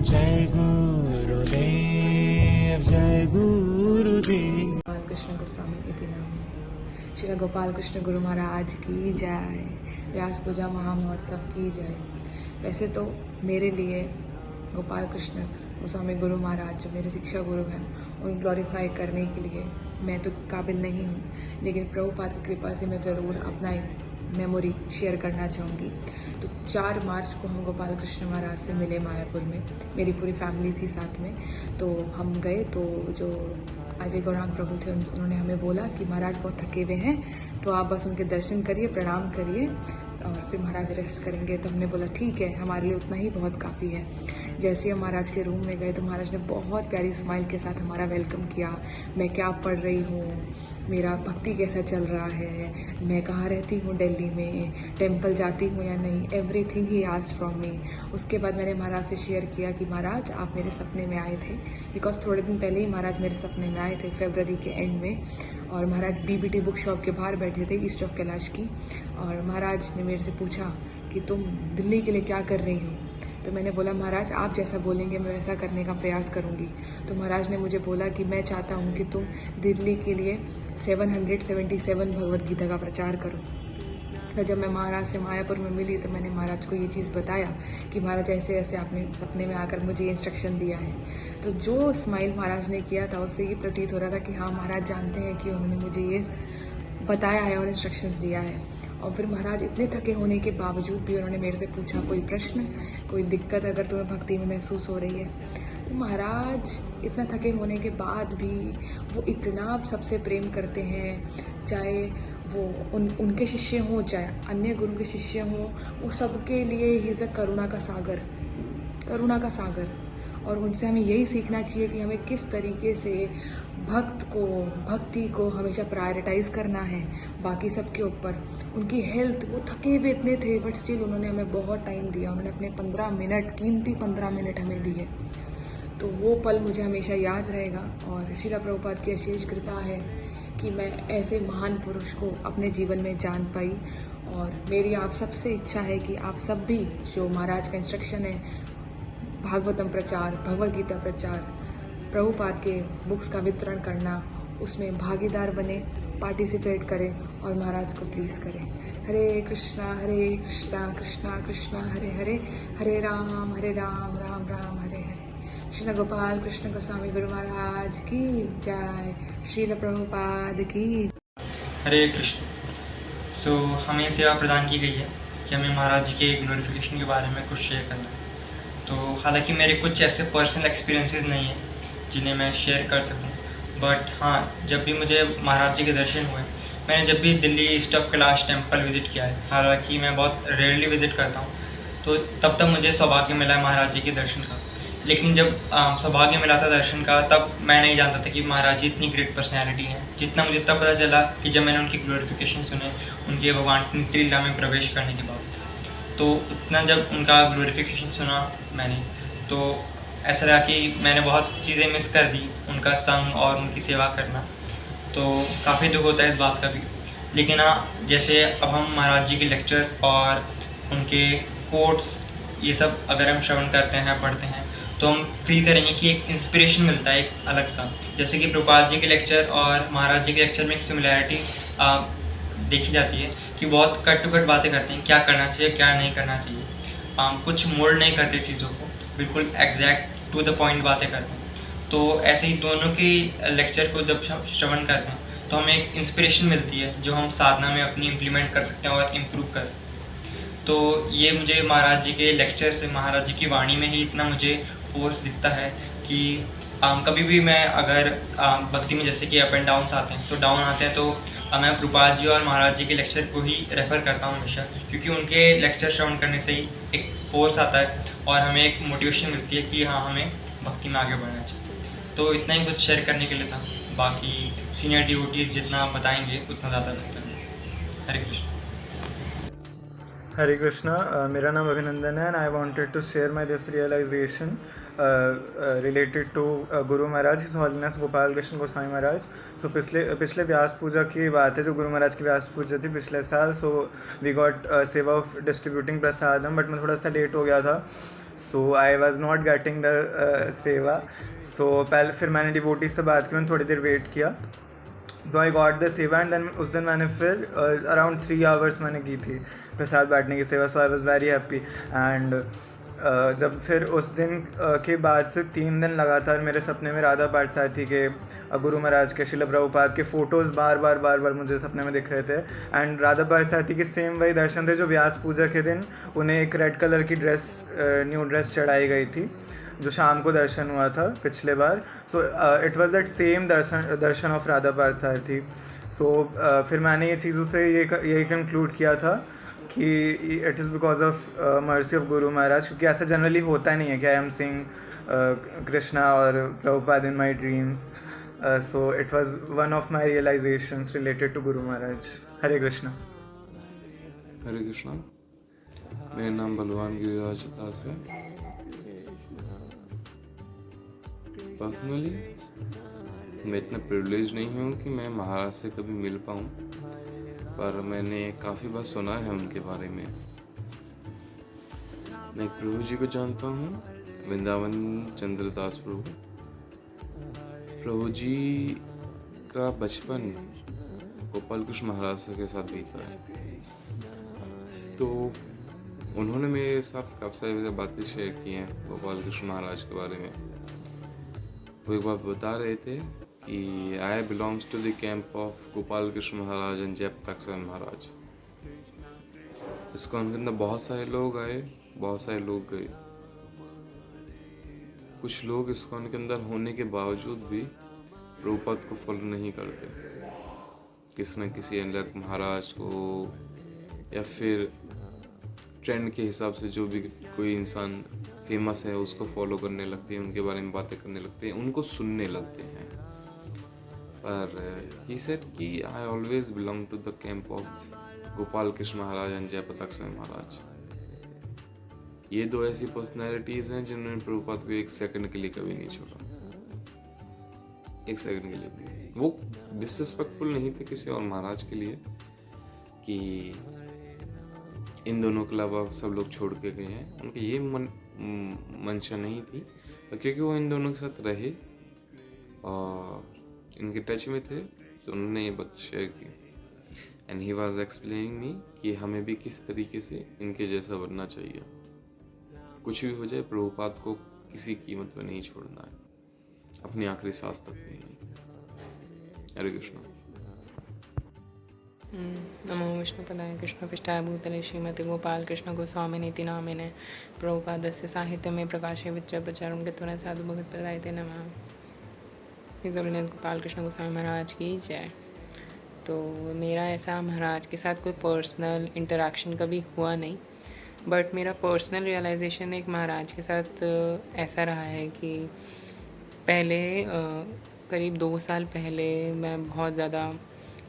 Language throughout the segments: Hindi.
जय गुरुदेव जय गुरुदेव। गोपाल कृष्ण गोस्वामी इति नाम। श्री गोपाल कृष्ण गुरु महाराज की जय। व्यास पूजा महामहोत्सव की जय। वैसे तो मेरे लिए गोपाल कृष्ण गोस्वामी गुरु महाराज जो मेरे शिक्षा गुरु हैं उन ग्लोरीफाई करने के लिए मैं तो काबिल नहीं हूँ, लेकिन प्रभुपाद की कृपा से मैं ज़रूर अपना एक मेमोरी शेयर करना चाहूँगी। तो 4 मार्च को हम गोपाल कृष्ण महाराज से मिले मायापुर में। मेरी पूरी फैमिली थी साथ में। तो हम गए तो जो अजय गौरांग प्रभु थे उन्होंने हमें बोला कि महाराज बहुत थके हुए हैं, तो आप बस उनके दर्शन करिए, प्रणाम करिए और फिर महाराज रेस्ट करेंगे। तो हमने बोला ठीक है, हमारे लिए उतना ही बहुत काफ़ी है। जैसे हम महाराज के रूम में गए तो महाराज ने बहुत प्यारी स्माइल के साथ हमारा वेलकम किया। मैं क्या पढ़ रही हूँ, मेरा भक्ति कैसा चल रहा है, मैं कहाँ रहती हूँ दिल्ली में, टेम्पल जाती हूँ या नहीं, everything he asked from me. उसके बाद मैंने महाराज से शेयर किया कि महाराज आप मेरे सपने में आए थे, बिकॉज थोड़े दिन पहले ही महाराज मेरे सपने में आए थे फरवरी के एंड में। और महाराज बीबीटी बुक शॉप के बाहर बैठे थे ईस्ट ऑफ कैलाश की, और महाराज ने मेरे से पूछा कि तुम दिल्ली के लिए क्या कर रही हो। तो मैंने बोला महाराज आप जैसा बोलेंगे मैं वैसा करने का प्रयास करूंगी। तो महाराज ने मुझे बोला कि मैं चाहता हूं कि तुम दिल्ली के लिए 777 भगवद गीता का प्रचार करो। तो जब मैं महाराज से मायापुर में मिली तो मैंने महाराज को ये चीज़ बताया कि महाराज ऐसे ऐसे आपने सपने में आकर मुझे इंस्ट्रक्शन दिया है। तो जो स्माइल महाराज ने किया था उससे ये प्रतीत हो रहा था कि हाँ महाराज जानते हैं कि उन्होंने मुझे ये बताया है और इंस्ट्रक्शंस दिया है। और फिर महाराज इतने थके होने के बावजूद भी उन्होंने मेरे से पूछा कोई प्रश्न, कोई दिक्कत अगर तुम्हें भक्ति में महसूस हो रही है। तो महाराज इतना थके होने के बाद भी वो इतना सबसे प्रेम करते हैं, चाहे वो उनके शिष्य हों चाहे अन्य गुरु के शिष्य हों, वो सबके लिए ही इज़ अ करुणा का सागर, करुणा का सागर। और उनसे हमें यही सीखना चाहिए कि हमें किस तरीके से भक्ति को हमेशा प्रायोरिटाइज करना है बाकी सब के ऊपर। उनकी हेल्थ, वो थके हुए इतने थे बट स्टिल उन्होंने हमें बहुत टाइम दिया। उन्होंने अपने 15 मिनट, कीमती 15 मिनट हमें दिए। तो वो पल मुझे हमेशा याद रहेगा। और श्रील प्रभुपाद की अशेष कृपा है कि मैं ऐसे महान पुरुष को अपने जीवन में जान पाई। और मेरी आप सबसे इच्छा है कि आप सब भी जो महाराज का इंस्ट्रक्शन है भागवतम प्रचार, भगवद गीता प्रचार, प्रभुपाद के बुक्स का वितरण करना, उसमें भागीदार बने, पार्टिसिपेट करें और महाराज को प्लीज़ करें। हरे कृष्णा कृष्णा कृष्णा हरे हरे, हरे राम राम राम हरे हरे। श्रील गोपाल कृष्ण गोस्वामी गुरु महाराज की जय। श्रील प्रभुपाद की। हरे कृष्ण। हमें सेवा प्रदान की गई है कि हमें महाराज जी के ग्लोरिफिकेशन के बारे में कुछ शेयर करना है। तो हालांकि मेरे कुछ ऐसे पर्सनल एक्सपीरियंसेस नहीं हैं जिन्हें मैं शेयर कर सकूं, बट हाँ, जब भी मुझे महाराज जी के दर्शन हुए, मैंने जब भी Delhi east of Kailash temple visit किया है, हालांकि मैं बहुत रेयरली विज़िट करता हूँ, तो तब मुझे सौभाग्य मिला है महाराज जी के दर्शन का। लेकिन जब सौभाग्य मिला था दर्शन का, तब मैं नहीं जानता था कि महाराज जी इतनी ग्रेट पर्सनैलिटी हैं। जितना मुझे तब पता चला कि जब मैंने उनकी ग्लोरिफिकेशन सुने, उनके भगवान की लीला में प्रवेश करने के बाद, तो उतना जब उनका ग्लोरिफिकेशन सुना मैंने, तो ऐसा लगा कि मैंने बहुत चीज़ें मिस कर दी, उनका संग और उनकी सेवा करना। तो काफ़ी दुख होता है इस बात का भी। लेकिन हाँ, जैसे अब हम महाराज जी के लेक्चर्स और उनके कोट्स ये सब अगर हम श्रवण करते हैं, पढ़ते हैं, तो हम फील करेंगे कि एक इंस्पिरेशन मिलता है एक अलग सा। जैसे कि प्रभुपाद जी के लेक्चर और महाराज जी के लेक्चर में एक सिमिलैरिटी देखी जाती है कि बहुत कट टू कट बातें करते हैं, क्या करना चाहिए क्या नहीं करना चाहिए। कुछ मोल्ड नहीं करते चीज़ों को, बिल्कुल एग्जैक्ट टू द पॉइंट बातें करते हैं। तो ऐसे ही दोनों की लेक्चर को जब श्रवण करते हैं तो हमें एक इंस्पिरेशन मिलती है जो हम साधना में अपनी इम्प्लीमेंट कर सकते हैं और इम्प्रूव कर सकते हैं। तो ये मुझे महाराज जी के लेक्चर से, महाराज जी की वाणी में ही इतना मुझे फोर्स दिखता है कि कभी भी मैं अगर भक्ति में जैसे कि अप एंड डाउन्स आते हैं, तो डाउन आते हैं, तो मैं प्रभुपाद जी और महाराज जी के लेक्चर को ही रेफ़र करता हूँ हमेशा, क्योंकि उनके लेक्चर श्रवण करने से ही एक फोर्स आता है और हमें एक मोटिवेशन मिलती है कि हाँ, हमें भक्ति में आगे बढ़ना चाहिए। तो इतना ही कुछ शेयर करने के लिए था। बाकी सीनियर डिवोटीज़ जितना बताएंगे उतना ज़्यादा बेहतर है। हरे कृष्ण। Hare Krishna, मेरा नाम अभिनंदन है and I wanted to share my this realization related to Guru Maharaj, His Holiness Gopal Krishna Goswami Maharaj. So पिछले व्यास पूजा की बात है, जो गुरु महाराज की व्यास पूजा थी पिछले साल. So we got सेवा of distributing प्रसादम, बट मैं थोड़ा सा लेट हो गया था. So I was not getting the seva. So पहले फिर मैंने डिवोटी से बात की, मैंने थोड़ी देर वेट किया, तो आई गॉट द सेवा. एंड देन उस दिन मैंने फिर अराउंड 3 आवर्स मैंने की थी प्रसाद बांटने की सेवा. So I was very happy. And जब फिर उस दिन के बाद से 3 दिन लगातार मेरे सपने में राधा पाठ सारथी के, गुरु महाराज के, शिला प्रभुपाद के फ़ोटोज़ बार बार मुझे सपने में दिख रहे थे. एंड राधा पाठ सारथी के सेम वही दर्शन थे जो व्यास पूजा के दिन उन्हें एक रेड कलर की ड्रेस, न्यू ड्रेस चढ़ाई गई थी, जो शाम को दर्शन हुआ था पिछले बार. So it was that same darshan of Radha Parthasarathi. सो फिर मैंने ये चीज़ों से ये कंक्लूड किया था कि it is because of mercy of Guru Maharaj, क्योंकि ऐसा जनरली होता नहीं है कि आई एम सीइंग कृष्णा और Prabhupada in my dreams. So it was one of my realizations related to guru Maharaj. हरे कृष्णा. हरे कृष्णा. मेरा नाम बलवान गिरिराज दास है. पर्सनली मैं इतना प्रिविलेज नहीं हूँ कि मैं महाराज से कभी मिल पाऊँ, पर मैंने काफ़ी बार सुना है उनके बारे में. मैं एक प्रभु जी को जानता हूँ, वृंदावन चंद्रदास प्रभु. प्रभु जी का बचपन गोपाल कृष्ण महाराज के साथ बीता है. तो उन्होंने मेरे साथ काफ़ी सारी बातें शेयर की हैं गोपाल कृष्ण महाराज के बारे में. वो एक बार बता रहे थे कि I belongs to the camp of Gopal Krishna Maharaj and Jayapratap Swami Maharaj. इसको उनके अंदर बहुत सारे लोग आए, बहुत सारे लोग गए. कुछ लोग इसको उनके अंदर होने के बावजूद भी प्रभुपाद को फॉलो नहीं करते. किसी न किसी अलग महाराज को या फिर ट्रेंड के हिसाब से जो भी कोई इंसान फेमस है उसको फॉलो करने लगते हैं, उनके बारे में बातें करने लगते हैं, उनको सुनने लगते हैं. पर ही सेड कि I always belong to the camp of Gopal Krishna Maharaj and Jayapratap Swami Maharaj. ये दो ऐसी पर्सनैलिटीज़ हैं जिन्होंने प्रभुपाद को एक सेकंड के लिए कभी नहीं छोड़ा. एक सेकंड के लिए भी. वो डिसरिस्पेक्टफुल नहीं थे किसी और महाराज के लिए कि इन दोनों के अलावा सब लोग छोड़ के गए हैं. उनकी ये मंशा नहीं थी, क्योंकि वो इन दोनों के साथ रहे और इनके टच में थे, तो उन्होंने ये बात शेयर की. एंड ही वाज एक्सप्लेनिंग मी कि हमें भी किस तरीके से इनके जैसा बनना चाहिए. कुछ भी हो जाए प्रभुपाद को किसी कीमत में नहीं छोड़ना है, अपनी आखिरी सांस तक नहीं. हरे कृष्णा. नमो विष्णुपदाय कृष्णपृष्ठाय भूतले श्रीमती गोपाल कृष्ण गोस्वामिनीति नामिने प्रभुपादस्य साहित्य में प्रकाशे विच्च प्रचारं कृत्वा साधु भगत प्रदायते नमः. हिज होलीनेस गोपाल कृष्ण गोस्वामी महाराज की जय. तो मेरा ऐसा महाराज के साथ कोई पर्सनल इंटरेक्शन कभी हुआ नहीं, बट मेरा पर्सनल रियलाइजेशन एक महाराज के साथ ऐसा रहा है कि पहले करीब 2 साल पहले मैं बहुत ज़्यादा,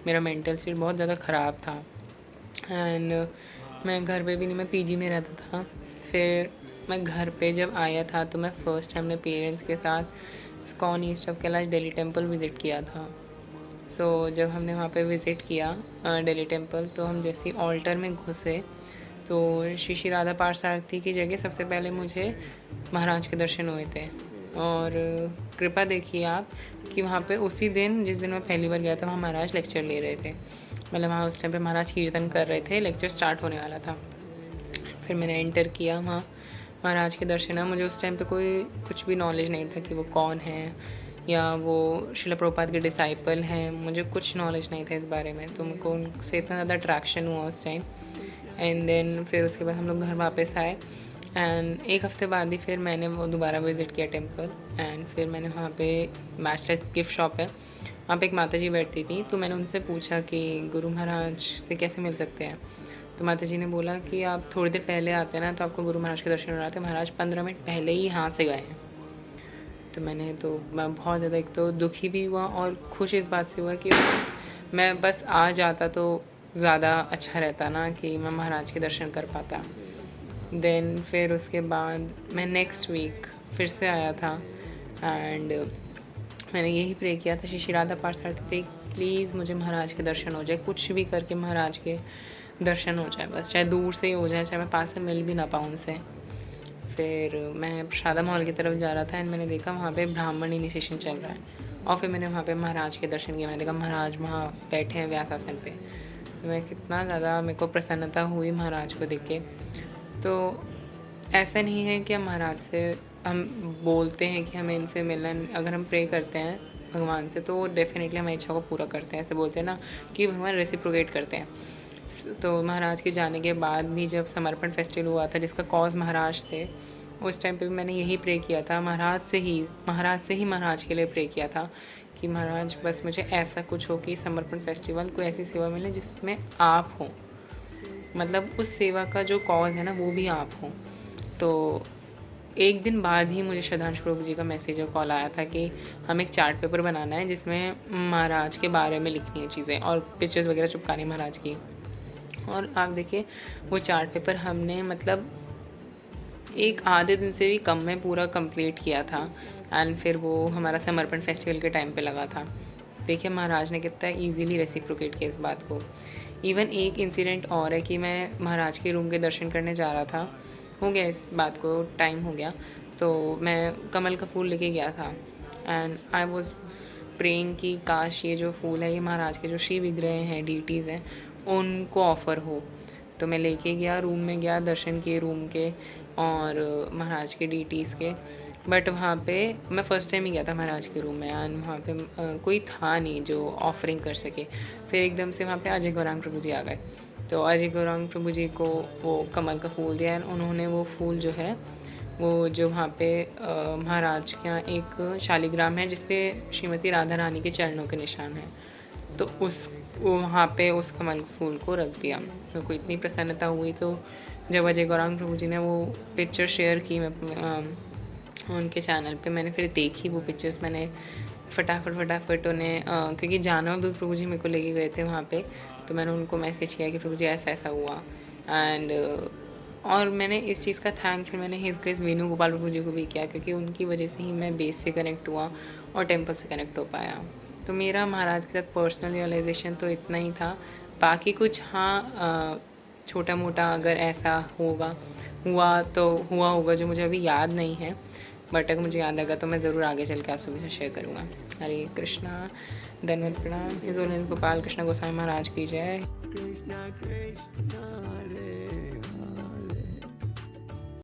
मेरा मेंटल स्टेट बहुत ज़्यादा ख़राब था. एंड मैं घर पे भी नहीं, मैं पीजी में रहता था. फिर मैं घर पे जब आया था तो मैं फ़र्स्ट टाइम अपने पेरेंट्स के साथ ISKCON east of Kailash Delhi temple visit किया था. सो जब हमने वहाँ पे विज़िट किया दिल्ली टेम्पल, तो हम जैसे ऑल्टर में घुसे तो श्री श्री राधा पाठ सारथी की जगह सबसे पहले मुझे महाराज के दर्शन हुए थे. और कृपा देखिए आप कि वहाँ पे उसी दिन जिस दिन मैं पहली बार गया था वहाँ महाराज लेक्चर ले रहे थे. मतलब वहाँ उस टाइम पे महाराज कीर्तन कर रहे थे, लेक्चर स्टार्ट होने वाला था. फिर मैंने एंटर किया, वहाँ महाराज के दर्शन है. मुझे उस टाइम पे कोई कुछ भी नॉलेज नहीं था कि वो कौन है या वो शिला प्रभुपाद के डिसाइपल हैं. मुझे कुछ नॉलेज नहीं था इस बारे में, तो उनको उनसे इतना ज़्यादा अट्रैक्शन हुआ उस टाइम. एंड देन फिर उसके बाद हम लोग घर वापस आए. एंड 1 हफ्ते बाद ही फिर मैंने वो दोबारा विज़िट किया टेम्पल. एंड फिर मैंने वहाँ पे मैचलेस गिफ्ट शॉप है, वहाँ पे एक माता जी बैठती थी. तो मैंने उनसे पूछा कि गुरु महाराज से कैसे मिल सकते हैं. तो माता जी ने बोला कि आप थोड़ी देर पहले आते हैं ना तो आपको गुरु महाराज के दर्शन हो रहे थे. महाराज 15 मिनट पहले ही यहाँ से गए हैं. तो मैं बहुत ज़्यादा एक तो दुखी भी हुआ और खुश इस बात से हुआ कि मैं बस आ जाता तो ज़्यादा अच्छा रहता ना, कि मैं महाराज के दर्शन कर पाता. देन फिर उसके बाद मैं नेक्स्ट वीक फिर से आया था एंड मैंने यही प्रे किया था श्री श्री राधा पाठ सारथी, प्लीज़ मुझे महाराज के दर्शन हो जाए, कुछ भी करके महाराज के दर्शन हो जाए, बस चाहे दूर से ही हो जाए, चाहे मैं पास से मिल भी ना पाऊँ उनसे. फिर मैं प्रसादम हॉल की तरफ जा रहा था एंड मैंने देखा वहाँ पे ब्राह्मण इनिशिएशन चल रहा है और फिर मैंने वहाँ पे महाराज के दर्शन किए। मैंने देखा महाराज वहाँ बैठे हैं व्यास आसन पे। मैं कितना ज़्यादा मेरे को प्रसन्नता हुई महाराज को देख के। तो ऐसा नहीं है कि हम महाराज से हम बोलते हैं कि हमें इनसे मिलन, अगर हम प्रे करते हैं भगवान से तो वो डेफिनेटली हमारी इच्छा को पूरा करते हैं। ऐसे बोलते हैं ना कि भगवान रेसिप्रोकेट करते हैं। तो महाराज के जाने के बाद भी जब समर्पण फेस्टिवल हुआ था जिसका कॉज महाराज थे, उस टाइम पे भी मैंने यही प्रे किया था, महाराज से ही महाराज के लिए प्रे किया था कि महाराज बस मुझे ऐसा कुछ हो कि समर्पण फेस्टिवल कोई ऐसी सेवा मिले जिसमें आप हो, मतलब उस सेवा का जो कॉज है ना वो भी आप हो। तो एक दिन बाद ही मुझे श्रद्धांशु प्रभु जी का मैसेज और कॉल आया था कि हम एक चार्ट पेपर बनाना है जिसमें महाराज के बारे में लिखनी है चीज़ें और पिक्चर्स वगैरह चिपकानी महाराज की। और आप देखिए वो चार्ट पेपर हमने मतलब एक आधे दिन से भी कम में पूरा कंप्लीट किया था एंड फिर वो हमारा समर्पण फेस्टिवल के टाइम पे लगा था। देखिए महाराज ने कितना इजीली रेसिप्रोकेट किया इस बात को। इवन एक इंसिडेंट और है कि मैं महाराज के रूम के दर्शन करने जा रहा था, हो गया इस बात को टाइम हो गया, तो मैं कमल का फूल लेके गया था एंड आई वाज प्रेइंग कि काश ये जो फूल है ये महाराज के जो शिव विग्रह हैं, डीटीज़ हैं, उनको ऑफ़र हो। तो मैं लेके गया, रूम में गया, दर्शन किए रूम के और महाराज के डीटीज़ के। बट वहाँ पे मैं फ़र्स्ट टाइम ही गया था महाराज के रूम में एंड वहाँ पे कोई था नहीं जो ऑफरिंग कर सके। फिर एकदम से वहाँ पे अजय गौरांग प्रभु जी आ गए। तो अजय गौरांग प्रभु जी को वो कमल का फूल दिया एंड उन्होंने वो फूल जो है वो जो वहाँ पे महाराज के यहाँ एक शालिग्राम है जिसपे श्रीमती राधा रानी के चरणों के निशान हैं, तो उस वहाँ पे उस कमल फूल को रख दिया। मेरे को इतनी प्रसन्नता हुई। तो जब अजय गौरांग प्रभु जी ने वो पिक्चर शेयर की मैं उनके चैनल पे, मैंने फिर देखी वो पिक्चर्स। मैंने फटाफट उन्हें क्योंकि जानव दूत प्रभु जी मेरे को लेके गए थे वहाँ पे, तो मैंने उनको मैसेज किया कि प्रभु जी ऐसा ऐसा हुआ एंड और मैंने इस चीज़ का थैंक फिर मैंने हिज ग्रेस वेणु गोपाल प्रभु जी को भी किया क्योंकि उनकी वजह से ही मैं बेस से कनेक्ट हुआ और टेम्पल से कनेक्ट हो पाया। तो मेरा महाराज के साथ पर्सनल रियलाइजेशन तो इतना ही था। बाकी कुछ हाँ छोटा मोटा अगर ऐसा हुआ तो हुआ होगा जो मुझे अभी याद नहीं है, बट अगर मुझे याद आएगा तो मैं ज़रूर आगे चल के आप सभी से शेयर करूँगा। हरे कृष्णा, धन्यवाद, प्रणाम। हिज होलीनेस गोपाल कृष्ण गोस्वामी महाराज की जय। कृष्णा कृष्णा हरे